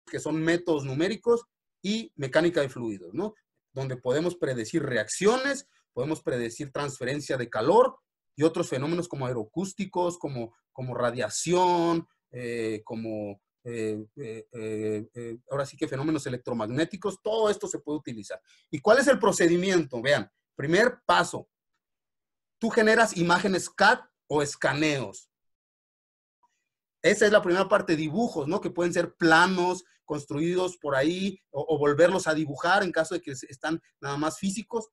que son métodos numéricos y mecánica de fluidos, ¿no? Donde podemos predecir reacciones, podemos predecir transferencia de calor y otros fenómenos como aeroacústicos, como radiación, ahora sí que fenómenos electromagnéticos, todo esto se puede utilizar. ¿Y cuál es el procedimiento? Vean, primer paso, tú generas imágenes CAD o escaneos. Esa es la primera parte, dibujos, ¿no? Que pueden ser planos construidos por ahí o volverlos a dibujar en caso de que están nada más físicos.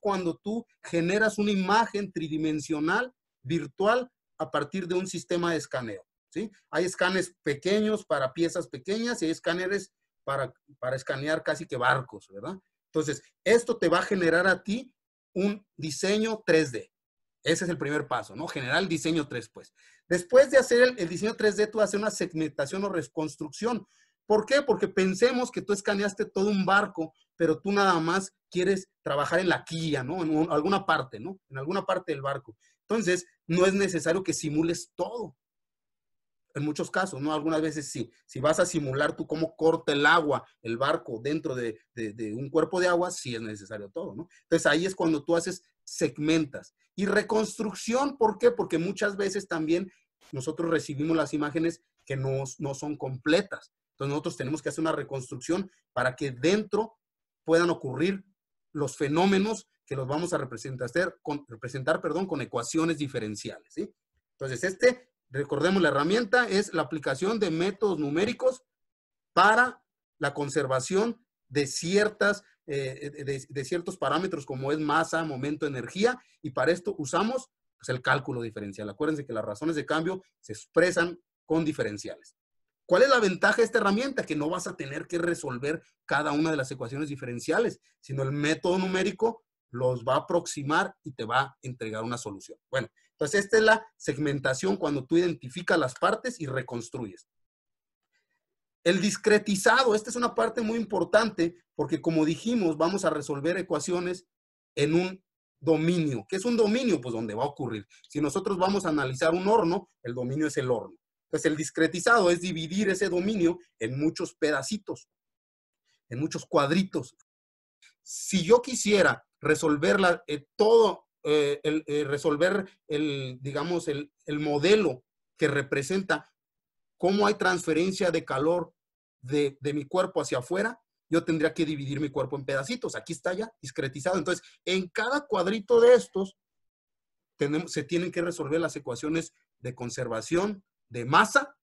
Cuando tú generas una imagen tridimensional virtual a partir de un sistema de escaneo, ¿sí? Hay escáneres pequeños para piezas pequeñas y hay escáneres para escanear casi que barcos, ¿verdad? Entonces, esto te va a generar a ti un diseño 3D. Ese es el primer paso, ¿no? Generar el diseño 3, pues. Después de hacer el diseño 3D, tú haces una segmentación o reconstrucción. ¿Por qué? Porque pensemos que tú escaneaste todo un barco, pero tú nada más quieres trabajar en la quilla, ¿no? En alguna parte, ¿no? En alguna parte del barco. Entonces, no es necesario que simules todo. En muchos casos, ¿no? Algunas veces sí. Si vas a simular tú cómo corta el agua, el barco dentro de un cuerpo de agua, sí es necesario todo, ¿no? Entonces, ahí es cuando tú haces segmentas. Y reconstrucción, ¿por qué? Porque muchas veces también nosotros recibimos las imágenes que no son completas. Entonces, nosotros tenemos que hacer una reconstrucción para que dentro puedan ocurrir los fenómenos que los vamos a representar con ecuaciones diferenciales, ¿sí? Entonces, recordemos, la herramienta es la aplicación de métodos numéricos para la conservación de ciertos parámetros como es masa, momento, energía, y para esto usamos pues, el cálculo diferencial. Acuérdense que las razones de cambio se expresan con diferenciales. ¿Cuál es la ventaja de esta herramienta? Que no vas a tener que resolver cada una de las ecuaciones diferenciales, sino el método numérico los va a aproximar y te va a entregar una solución. Bueno, entonces esta es la segmentación cuando tú identificas las partes y reconstruyes. El discretizado, esta es una parte muy importante porque como dijimos, vamos a resolver ecuaciones en un dominio. ¿Qué es un dominio? Pues donde va a ocurrir. Si nosotros vamos a analizar un horno, el dominio es el horno. Entonces el discretizado es dividir ese dominio en muchos pedacitos, en muchos cuadritos. Si yo quisiera resolverla, resolver digamos, el modelo que representa cómo hay transferencia de calor de mi cuerpo hacia afuera, yo tendría que dividir mi cuerpo en pedacitos. Aquí está ya discretizado. Entonces, en cada cuadrito de estos, se tienen que resolver las ecuaciones de conservación de masa,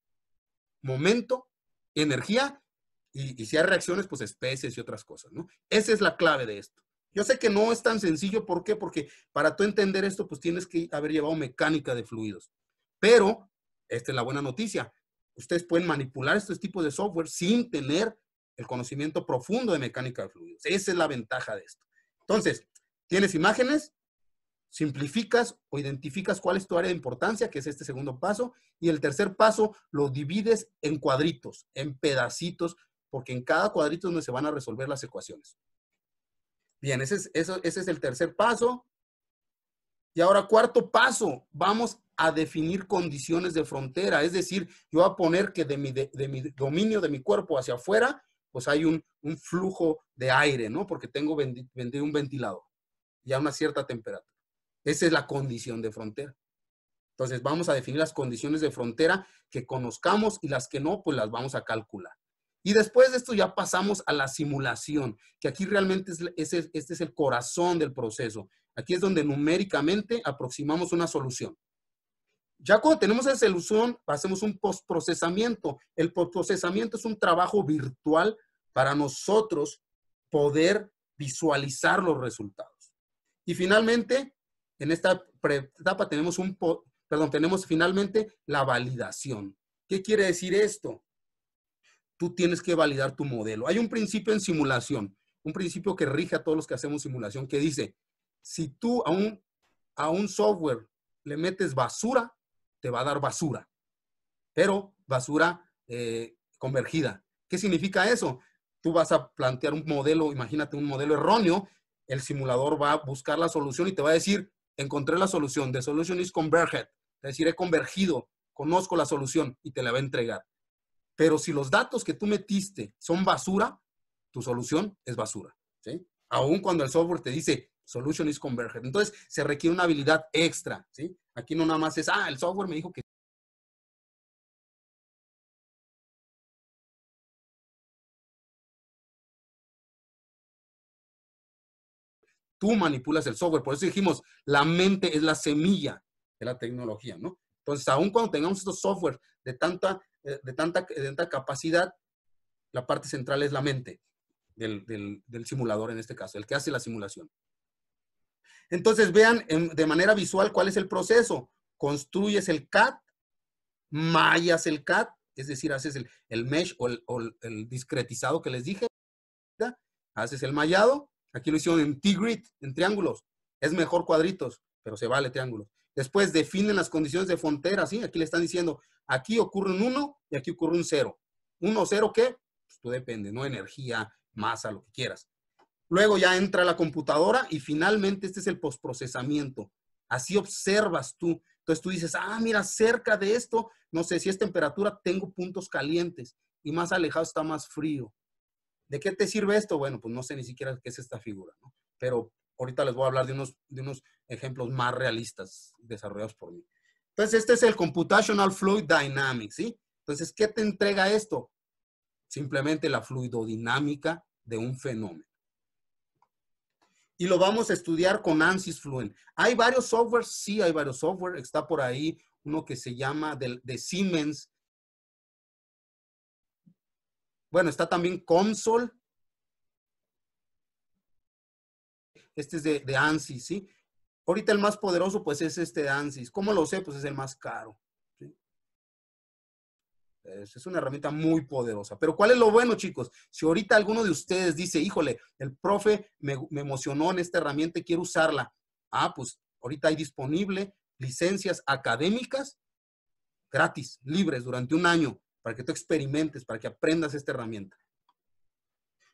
momento, energía, y si hay reacciones, pues especies y otras cosas, ¿no? Esa es la clave de esto. Yo sé que no es tan sencillo. ¿Por qué? Porque para tú entender esto, pues tienes que haber llevado mecánica de fluidos. Pero, esta es la buena noticia. Ustedes pueden manipular estos tipos de software sin tener el conocimiento profundo de mecánica de fluidos. Esa es la ventaja de esto. Entonces, tienes imágenes, simplificas o identificas cuál es tu área de importancia, que es este segundo paso, y el tercer paso lo divides en cuadritos, en pedacitos, porque en cada cuadrito es donde se van a resolver las ecuaciones. Bien, ese es el tercer paso. Y ahora, cuarto paso, vamos a definir condiciones de frontera. Es decir, yo voy a poner que de mi dominio de mi cuerpo hacia afuera, pues hay un flujo de aire, ¿no? Porque tengo un ventilador y a una cierta temperatura. Esa es la condición de frontera. Entonces, vamos a definir las condiciones de frontera que conozcamos y las que no, pues las vamos a calcular. Y después de esto ya pasamos a la simulación, que aquí realmente este es el corazón del proceso. Aquí es donde numéricamente aproximamos una solución. Ya cuando tenemos esa solución, hacemos un postprocesamiento. El postprocesamiento es un trabajo virtual para nosotros poder visualizar los resultados. Y finalmente, en esta etapa tenemos finalmente la validación. ¿Qué quiere decir esto? Tú tienes que validar tu modelo. Hay un principio en simulación, un principio que rige a todos los que hacemos simulación, que dice, si tú a un software le metes basura, te va a dar basura, pero basura convergida. ¿Qué significa eso? Tú vas a plantear un modelo, imagínate un modelo erróneo, el simulador va a buscar la solución y te va a decir, encontré la solución, the solution is converged, es decir, he convergido, conozco la solución y te la va a entregar. Pero si los datos que tú metiste son basura, tu solución es basura, ¿sí? Aún cuando el software te dice solution is converged. Entonces, se requiere una habilidad extra, ¿sí? Aquí no nada más es, el software me dijo que tú manipulas el software. Por eso dijimos, la mente es la semilla de la tecnología, ¿no? Entonces, aún cuando tengamos estos software de tanta capacidad, la parte central es la mente del simulador en este caso, el que hace la simulación. Entonces, vean de manera visual cuál es el proceso. Construyes el CAD, mallas el CAD, es decir, haces el mesh o el discretizado que les dije, haces el mallado. Aquí lo hicieron en T-grid, en triángulos. Es mejor cuadritos, pero se vale triángulos. Después definen las condiciones de frontera, ¿sí? Aquí le están diciendo, aquí ocurre un 1 y aquí ocurre un 0. ¿1 o 0 qué? Pues tú depende, ¿no? Energía, masa, lo que quieras. Luego ya entra la computadora y finalmente este es el postprocesamiento. Así observas tú. Entonces tú dices, mira, cerca de esto, no sé, si es temperatura, tengo puntos calientes y más alejado está más frío. ¿De qué te sirve esto? Bueno, pues no sé ni siquiera qué es esta figura, ¿no? Pero ahorita les voy a hablar de unos ejemplos más realistas desarrollados por mí. Entonces, este es el Computational Fluid Dynamics, ¿sí? Entonces, ¿qué te entrega esto? Simplemente la fluidodinámica de un fenómeno. Y lo vamos a estudiar con ANSYS Fluent. ¿Hay varios softwares? Sí, hay varios software. Está por ahí uno que se llama de Siemens. Bueno, está también Console. Este es de ANSYS, ¿sí? Ahorita el más poderoso, pues, es este de ANSYS. ¿Cómo lo sé? Pues es el más caro, ¿sí? Es una herramienta muy poderosa. Pero ¿cuál es lo bueno, chicos? Si ahorita alguno de ustedes dice, híjole, el profe me emocionó en esta herramienta y quiero usarla. Pues ahorita hay disponible licencias académicas gratis, libres, durante un año, para que tú experimentes, para que aprendas esta herramienta.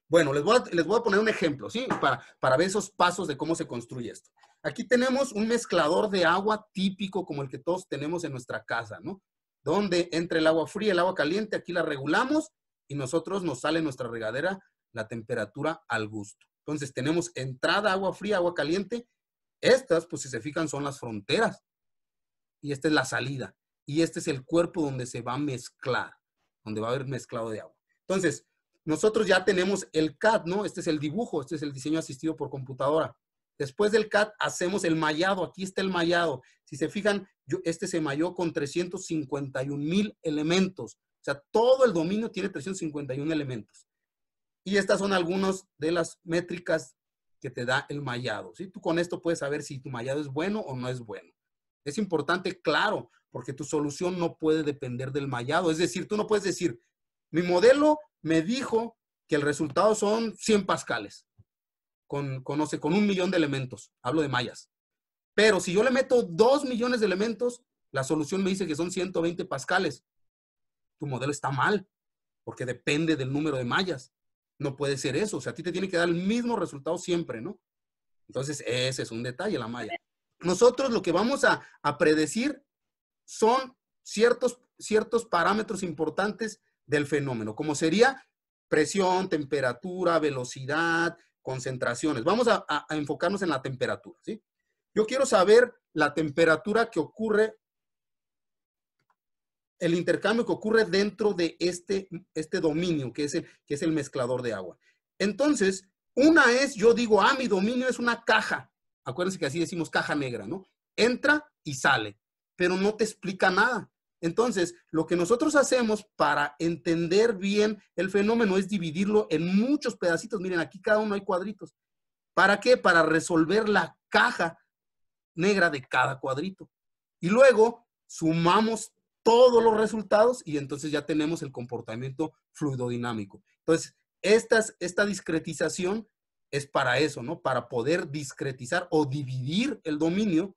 Bueno, les voy a poner un ejemplo, ¿sí? Para ver esos pasos de cómo se construye esto. Aquí tenemos un mezclador de agua típico como el que todos tenemos en nuestra casa, ¿no? Donde entra el agua fría, el agua caliente, aquí la regulamos y nosotros nos sale en nuestra regadera la temperatura al gusto. Entonces tenemos entrada agua fría, agua caliente. Estas, pues si se fijan, son las fronteras. Y esta es la salida. Y este es el cuerpo donde se va a mezclar, donde va a haber mezclado de agua. Entonces, nosotros ya tenemos el CAD, ¿no? Este es el dibujo, este es el diseño asistido por computadora. Después del CAD hacemos el mallado, aquí está el mallado. Si se fijan, este se malló con 351,000 elementos. O sea, todo el dominio tiene 351 elementos. Y estas son algunas de las métricas que te da el mallado, ¿sí? Tú con esto puedes saber si tu mallado es bueno o no es bueno. Es importante, claro, porque tu solución no puede depender del mallado. Es decir, tú no puedes decir, mi modelo me dijo que el resultado son 100 pascales con 1,000,000 de elementos. Hablo de mallas. Pero si yo le meto 2 millones de elementos, la solución me dice que son 120 pascales. Tu modelo está mal, porque depende del número de mallas. No puede ser eso. O sea, a ti te tiene que dar el mismo resultado siempre, ¿no? Entonces, ese es un detalle, la malla. Nosotros lo que vamos a predecir son ciertos parámetros importantes del fenómeno, como sería presión, temperatura, velocidad, concentraciones. Vamos a enfocarnos en la temperatura, ¿sí? Yo quiero saber la temperatura que ocurre, el intercambio que ocurre dentro de este dominio, que es el mezclador de agua. Entonces, una es, yo digo, mi dominio es una caja. Acuérdense que así decimos caja negra, ¿no? Entra y sale, pero no te explica nada. Entonces, lo que nosotros hacemos para entender bien el fenómeno es dividirlo en muchos pedacitos. Miren, aquí cada uno hay cuadritos. ¿Para qué? Para resolver la caja negra de cada cuadrito. Y luego sumamos todos los resultados y entonces ya tenemos el comportamiento fluidodinámico. Entonces, esta discretización es para eso, ¿no? Para poder discretizar o dividir el dominio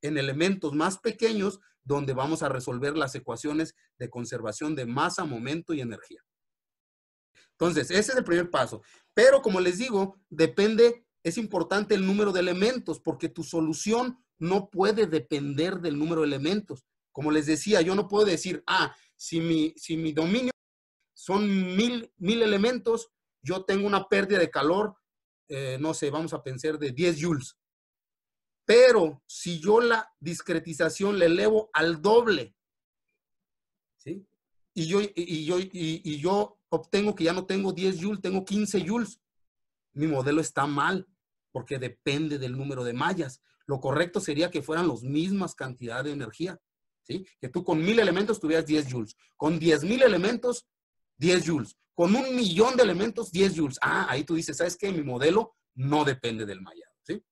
en elementos más pequeños donde vamos a resolver las ecuaciones de conservación de masa, momento y energía. Entonces, ese es el primer paso. Pero como les digo, es importante el número de elementos porque tu solución no puede depender del número de elementos. Como les decía, yo no puedo decir, si mi dominio son 1000 elementos, yo tengo una pérdida de calor, no sé, vamos a pensar de 10 joules. Pero si yo la discretización le elevo al doble, ¿sí? Y yo obtengo que ya no tengo 10 joules, tengo 15 joules. Mi modelo está mal, porque depende del número de mallas. Lo correcto sería que fueran las mismas cantidades de energía, ¿sí? Que tú con 1000 elementos tuvieras 10 joules. Con 10,000 elementos, 10 joules. Con 1,000,000 de elementos, 10 joules. Ah, ahí tú dices, ¿sabes qué? Mi modelo no depende del mallado, ¿sí?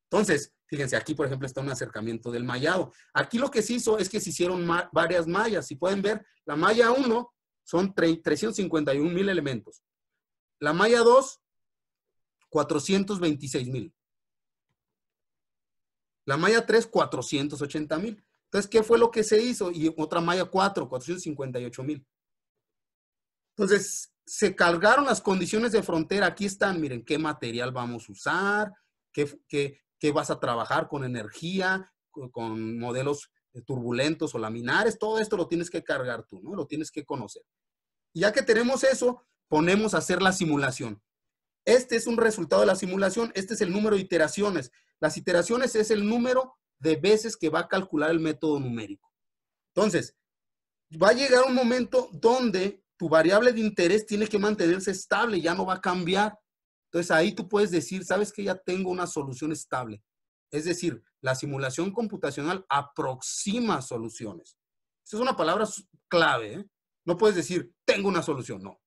Entonces, fíjense, aquí por ejemplo está un acercamiento del mallado. Aquí lo que se hizo es que se hicieron varias mallas. Si pueden ver, la malla 1 son 351,000 elementos. La malla 2, 426,000. La malla 3, 480,000. Entonces, ¿qué fue lo que se hizo? Y otra malla 4, 458,000. Entonces, se cargaron las condiciones de frontera. Aquí están, miren, qué material vamos a usar, qué vas a trabajar con energía, con modelos turbulentos o laminares. Todo esto lo tienes que cargar tú, ¿no? Lo tienes que conocer. Y ya que tenemos eso, ponemos a hacer la simulación. Este es un resultado de la simulación. Este es el número de iteraciones. Las iteraciones es el número de veces que va a calcular el método numérico. Entonces, va a llegar un momento donde tu variable de interés tiene que mantenerse estable, ya no va a cambiar. Entonces, ahí tú puedes decir, ¿sabes qué? Ya tengo una solución estable. Es decir, la simulación computacional aproxima soluciones. Esa es una palabra clave, ¿eh? No puedes decir, tengo una solución, no.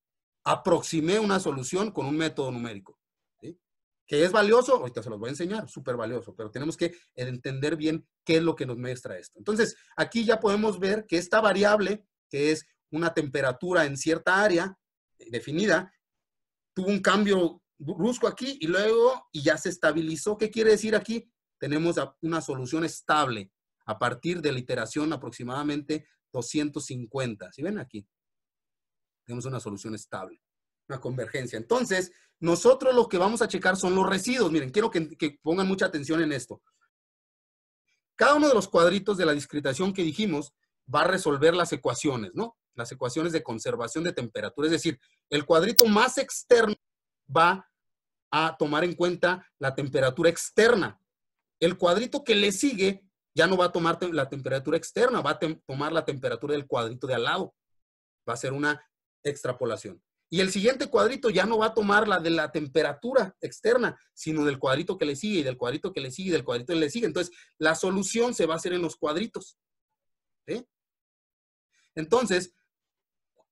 Aproximé una solución con un método numérico, ¿sí? ¿Que es valioso? Ahorita se los voy a enseñar, súper valioso, pero tenemos que entender bien qué es lo que nos muestra esto. Entonces, aquí ya podemos ver que esta variable, que es una temperatura en cierta área definida, tuvo un cambio brusco aquí y luego y ya se estabilizó. ¿Qué quiere decir aquí? Tenemos una solución estable a partir de la iteración aproximadamente 250. ¿Sí ven aquí? Tenemos una solución estable, una convergencia. Entonces, nosotros lo que vamos a checar son los residuos. Miren, quiero que pongan mucha atención en esto. Cada uno de los cuadritos de la discretación que dijimos va a resolver las ecuaciones, ¿no? Las ecuaciones de conservación de temperatura. Es decir, el cuadrito más externo va a tomar en cuenta la temperatura externa. El cuadrito que le sigue ya no va a tomar la temperatura externa, va a tomar la temperatura del cuadrito de al lado. Va a ser una extrapolación. Y el siguiente cuadrito ya no va a tomar la de la temperatura externa, sino del cuadrito que le sigue, y del cuadrito que le sigue, y del cuadrito que le sigue. Entonces, la solución se va a hacer en los cuadritos, ¿sí? Entonces,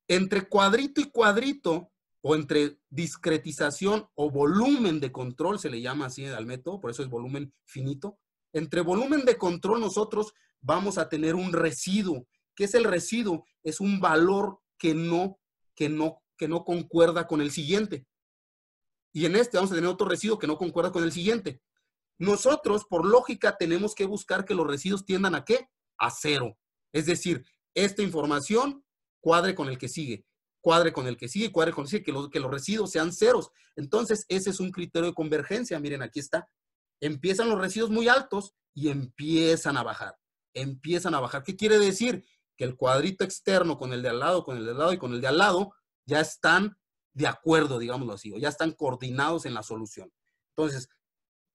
entre cuadrito y cuadrito, o entre discretización o volumen de control, se le llama así al método, por eso es volumen finito. Entre volumen de control nosotros vamos a tener un residuo. ¿Qué es el residuo? Es un valor que no concuerda con el siguiente. Y en este vamos a tener otro residuo que no concuerda con el siguiente. Nosotros, por lógica, tenemos que buscar que los residuos tiendan ¿a qué? A cero. Es decir, esta información cuadre con el que sigue, cuadre con el que sigue, cuadre con el que sigue, que los residuos sean ceros. Entonces, ese es un criterio de convergencia. Miren, aquí está. Empiezan los residuos muy altos y empiezan a bajar. Empiezan a bajar. ¿Qué quiere decir? Que el cuadrito externo con el de al lado, con el de al lado y con el de al lado ya están de acuerdo, digámoslo así, o ya están coordinados en la solución. Entonces,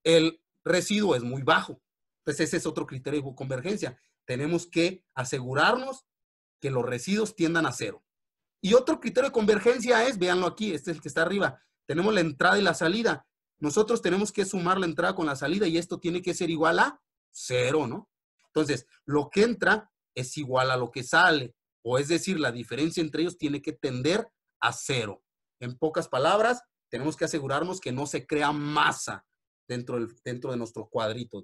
el residuo es muy bajo. Entonces, ese es otro criterio de convergencia. Tenemos que asegurarnos que los residuos tiendan a cero. Y otro criterio de convergencia es, véanlo aquí, este es el que está arriba, tenemos la entrada y la salida. Nosotros tenemos que sumar la entrada con la salida y esto tiene que ser igual a cero, ¿no? Entonces, lo que entra es igual a lo que sale, o es decir, la diferencia entre ellos tiene que tender a cero. En pocas palabras, tenemos que asegurarnos que no se crea masa dentro de nuestro cuadrito.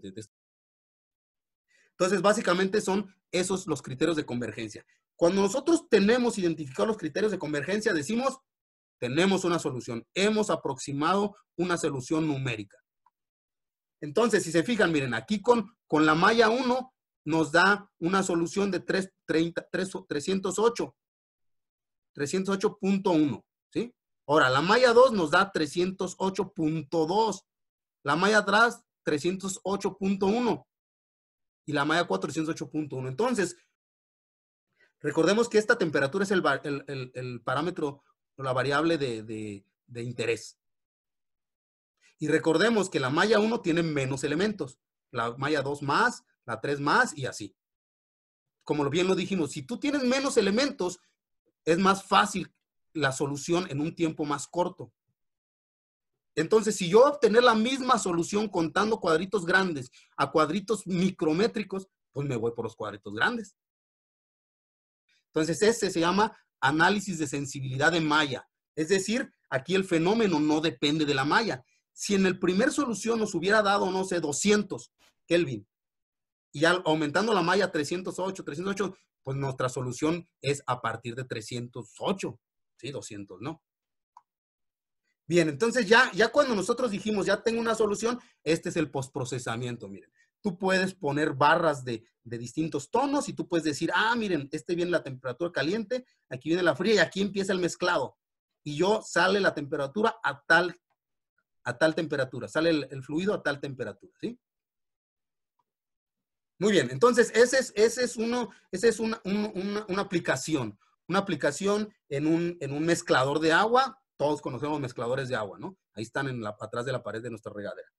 Entonces, básicamente son esos los criterios de convergencia. Cuando nosotros tenemos identificados los criterios de convergencia, decimos, tenemos una solución. Hemos aproximado una solución numérica. Entonces, si se fijan, miren, aquí con la malla 1 nos da una solución de 308.1, ¿sí? Ahora, la malla 2 nos da 308.2. La malla atrás, 308.1. Y la malla 408.1. Entonces, Recordemos que esta temperatura es el parámetro o la variable de interés. Y recordemos que la malla 1 tiene menos elementos, la malla 2 más, la 3 más y así. Como bien lo dijimos, si tú tienes menos elementos, es más fácil la solución en un tiempo más corto. Entonces, si yo obtener la misma solución contando cuadritos grandes a cuadritos micrométricos, pues me voy por los cuadritos grandes. Entonces, este se llama análisis de sensibilidad de malla. Es decir, aquí el fenómeno no depende de la malla. Si en el primer solución nos hubiera dado, no sé, 200 Kelvin, y ya aumentando la malla 308, pues nuestra solución es a partir de 308, ¿sí? 200, ¿no? Bien, entonces ya cuando nosotros dijimos, ya tengo una solución, este es el postprocesamiento, miren. Tú puedes poner barras de distintos tonos y tú puedes decir, ah, miren, este viene la temperatura caliente, aquí viene la fría y aquí empieza el mezclado. Y sale la temperatura a tal temperatura, sale el fluido a tal temperatura, ¿sí? Muy bien, entonces esa es una aplicación. Una aplicación en un mezclador de agua. Todos conocemos mezcladores de agua, ¿no? Ahí están atrás de la pared de nuestra regadera.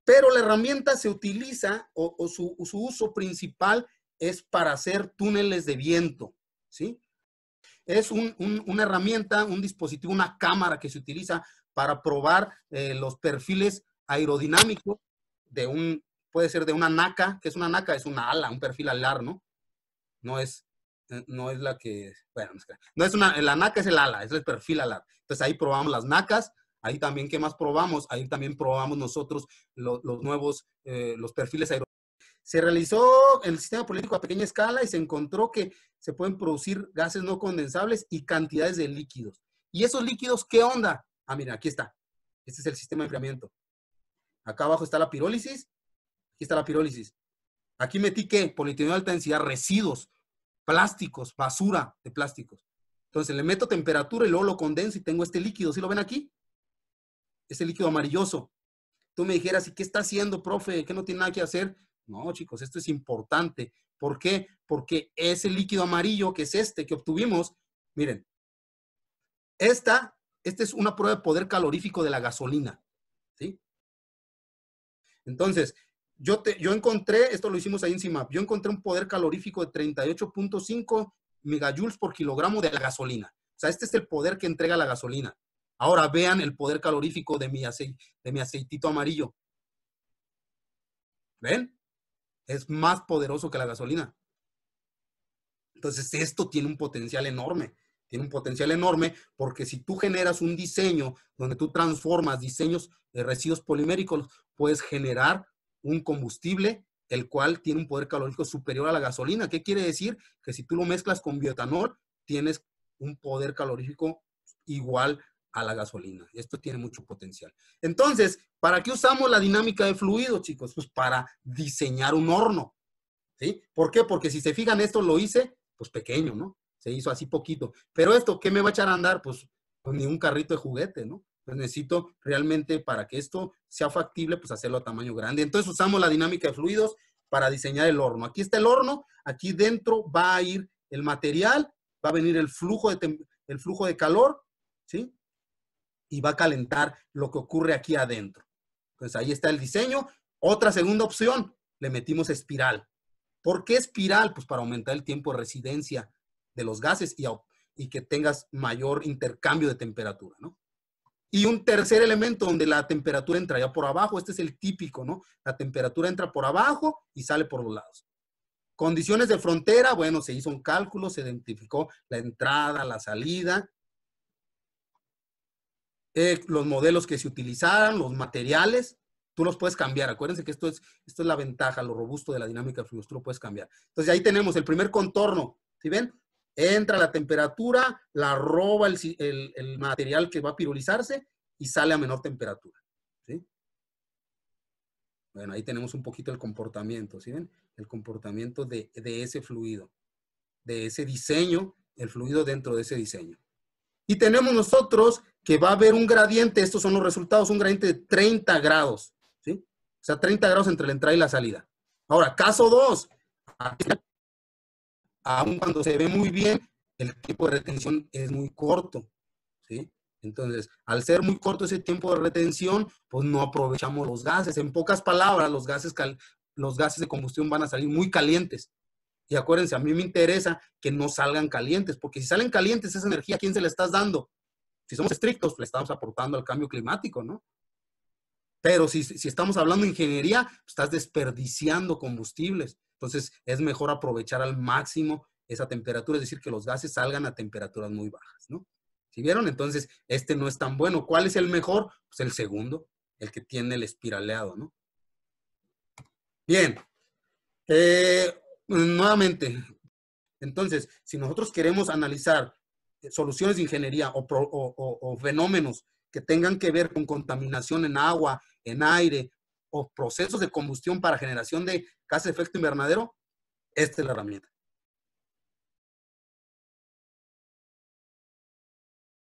Pero la herramienta se utiliza, o su uso principal es para hacer túneles de viento, ¿sí? Es una herramienta, un dispositivo, una cámara que se utiliza para probar los perfiles aerodinámicos puede ser de una NACA. ¿Qué es una NACA? Es una ala, un perfil alar, ¿no? No es la que, bueno, no es la NACA es el ala, es el perfil alar. Entonces ahí probamos las NACAs, ahí también, ¿qué más probamos? Ahí también probamos nosotros los nuevos, los perfiles aerodinámicos. Se realizó el sistema político a pequeña escala y se encontró que se pueden producir gases no condensables y cantidades de líquidos. ¿Y esos líquidos qué onda? Ah, mira, aquí está. Este es el sistema de enfriamiento. Acá abajo está la pirólisis. Aquí está la pirólisis. Aquí metí, ¿qué? Polietileno de alta densidad, residuos, plásticos, basura de plásticos. Entonces le meto temperatura y luego lo condenso y tengo este líquido. ¿Sí lo ven aquí? Este líquido amarilloso. Tú me dijeras, ¿y qué está haciendo, profe? ¿Qué no tiene nada que hacer? No, chicos, esto es importante. ¿Por qué? Porque ese líquido amarillo, que es este que obtuvimos, miren, esta es una prueba de poder calorífico de la gasolina, ¿sí? Entonces, yo encontré, esto lo hicimos ahí en CIMAP, yo encontré un poder calorífico de 38.5 megajoules por kilogramo de la gasolina. O sea, este es el poder que entrega la gasolina. Ahora vean el poder calorífico de mi aceitito amarillo. ¿Ven? Es más poderoso que la gasolina. Entonces, esto tiene un potencial enorme. Tiene un potencial enorme porque si tú generas un diseño donde tú transformas diseños de residuos poliméricos, puedes generar un combustible el cual tiene un poder calórico superior a la gasolina. ¿Qué quiere decir? Que si tú lo mezclas con bioetanol, tienes un poder calorífico igual a la gasolina. Esto tiene mucho potencial. Entonces, ¿para qué usamos la dinámica de fluido, chicos? Pues para diseñar un horno, ¿sí? ¿Por qué? Porque si se fijan, esto lo hice, pues pequeño, ¿no? Se hizo así poquito. Pero esto, ¿qué me va a echar a andar? Pues ni un carrito de juguete, ¿no? Pues necesito realmente, para que esto sea factible, pues hacerlo a tamaño grande. Entonces usamos la dinámica de fluidos para diseñar el horno. Aquí está el horno, aquí dentro va a ir el material, va a venir el flujo de calor, ¿sí? Y va a calentar lo que ocurre aquí adentro. Entonces ahí está el diseño. Otra segunda opción, le metimos espiral. ¿Por qué espiral? Pues para aumentar el tiempo de residencia de los gases y que tengas mayor intercambio de temperatura, ¿no? Y un tercer elemento donde la temperatura entraría por abajo. Este es el típico, ¿no? La temperatura entra por abajo y sale por los lados. Condiciones de frontera, bueno, se hizo un cálculo, se identificó la entrada, la salida, los modelos que se utilizaran, los materiales, tú los puedes cambiar. Acuérdense que esto es la ventaja, lo robusto de la dinámica de fluidos, tú lo puedes cambiar. Entonces ahí tenemos el primer contorno, ¿sí ven? Entra la temperatura, la roba el material que va a pirolizarse y sale a menor temperatura, ¿sí? Bueno, ahí tenemos un poquito el comportamiento, ¿sí ven? El comportamiento de ese fluido, de ese diseño, el fluido dentro de ese diseño. Y tenemos nosotros que va a haber un gradiente, estos son los resultados, un gradiente de 30 grados, ¿sí? O sea, 30 grados entre la entrada y la salida. Ahora, caso 2. aun cuando se ve muy bien, el tiempo de retención es muy corto, ¿sí? Entonces, al ser muy corto ese tiempo de retención, pues no aprovechamos los gases. En pocas palabras, los gases de combustión van a salir muy calientes. Y acuérdense, a mí me interesa que no salgan calientes, porque si salen calientes, esa energía, ¿a quién se la estás dando? Si somos estrictos, le estamos aportando al cambio climático, ¿no? Pero si estamos hablando de ingeniería, pues estás desperdiciando combustibles. Entonces, es mejor aprovechar al máximo esa temperatura, es decir, que los gases salgan a temperaturas muy bajas, ¿no? ¿Sí vieron? Entonces, este no es tan bueno. ¿Cuál es el mejor? Pues el segundo, el que tiene el espiraleado, ¿no? Bien. Nuevamente, entonces, si nosotros queremos analizar soluciones de ingeniería o fenómenos que tengan que ver con contaminación en agua, en aire o procesos de combustión para generación de gases de efecto invernadero, esta es la herramienta.